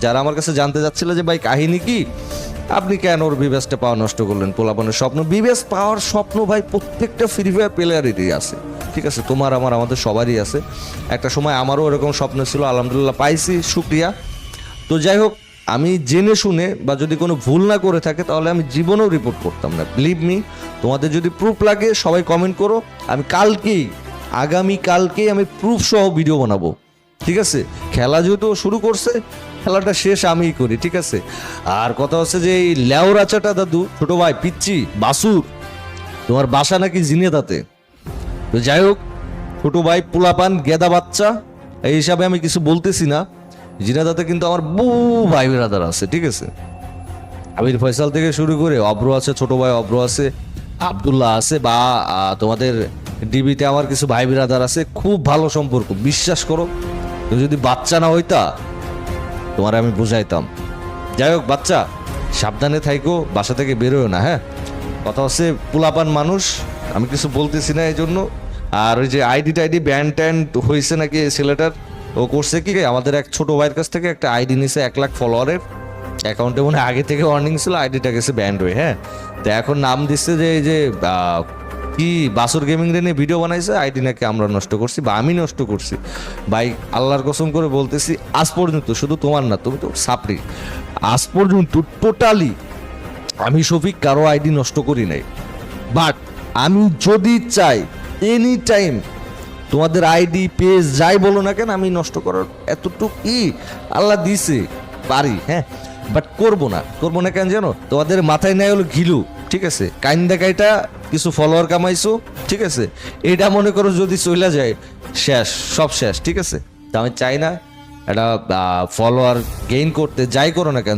যারা আমার কাছে জানতে যাচ্ছিল যে ভাই কাহিনী কি, আপনি কেন ওর বিবেসটা পাওয়া নষ্ট করলেন, পোলাপানের স্বপ্ন, বিবেস পাওয়ার স্বপ্ন ভাই প্রত্যেকটা ফ্রি ফায়ার প্লেয়ারেরই আছে, ঠিক আছে, তোমার আমার আমাদের সবারই আছে। একটা সময় আমারও এরকম স্বপ্ন ছিল, আলহামদুলিল্লাহ পাইছি, শুক্রিয়া। তো যাই হোক, আমি জেনে শুনে বা যদি কোনো ভুল না করে থাকে তাহলে আমি জীবনেও রিপোর্ট করতাম না, বিলিভ মি। তোমাদের যদি প্রুফ লাগে সবাই কমেন্ট করো, আমি আগামী কালকেই আমি প্রুফ সহ ভিডিও বানাবো, ঠিক আছে। খেলা যেহেতু শুরু করছে, খেলাটা শেষ আমিই করি, ঠিক আছে। আর কথা হচ্ছে যে এই লেওরাচাটা দাদু, ছোট ভাই পিচ্ছি বাসুর, তোমার বাসা নাকি জিনেদাতে। তো যাই হোক, ছোট ভাই পোলাপান গেদা বাচ্চা, এই হিসাবে আমি কিছু বলতেছি না। জিনেদাতে কিন্তু আমার বহু ভাই বেরাদার আছে, ঠিক আছে। আমির ফয়সাল থেকে শুরু করে অব্র আছে, ছোট ভাই অব্র আছে, আব্দুল্লাহ আছে, বা তোমাদের ডিবিতে আমার কিছু ভাই বিরাদার আছে, খুব ভালো সম্পর্ক, বিশ্বাস করো। তো যদি বাচ্চা না হইতা তোমার আমি বুঝাইতাম। যাই হোক বাচ্চা, সাবধানে থাইকো, বাসা থেকে বেরোয় না, হ্যাঁ। কথা হচ্ছে পোলাপান মানুষ, আমি কিছু বলতেছি না এই জন্য। আর ওই যে আইডি টাইডি ব্যান্ড ট্যান্ড হয়েছে নাকি ছেলেটার, ও করছে কি, আমাদের এক ছোট ভাইয়ের কাছ থেকে একটা আইডি নিছে 1 লাখ ফলোয়ারের, অ্যাকাউন্টে মনে হয় আগে থেকে ওয়ার্নিং ছিল, আইডিটা গেছে ব্যান্ড হয়ে, হ্যাঁ। তো এখন নাম দিচ্ছে যে এই যে কি বাসুর গেমিং রে নিয়ে ভিডিও বানাইছে, আইডি নাকি আমরা নষ্ট করছি বা আমি নষ্ট করছি। ভাই আল্লাহর কসম করে বলতেছি, আজ পর্যন্ত, শুধু তোমার না, তুমি তো সাপড়ি, আজ পর্যন্ত টোটালি আমি শফিক কারো আইডি নষ্ট করি নাই। বাট আমি যদি চাই এনি টাইম তোমাদের আইডি পেজ যাই বলো না কেন, আমি নষ্ট করার এতটুকুই আল্লাহ দিছে, পারি, হ্যাঁ। বাট করবো না কেন জানো, তোমাদের মাথায় নেয় হলো ঘিলু, ঠিক আছে। কাইন দেখাইটা কিছু ফলোয়ার কামাইছো, ঠিক আছে, এটা মনে করো যদি চলে যায়, শেষ, সব শেষ, ঠিক আছে। তা আমি চাই না এটা ফলোয়ার গেইন করতে, যাই করো না কেন।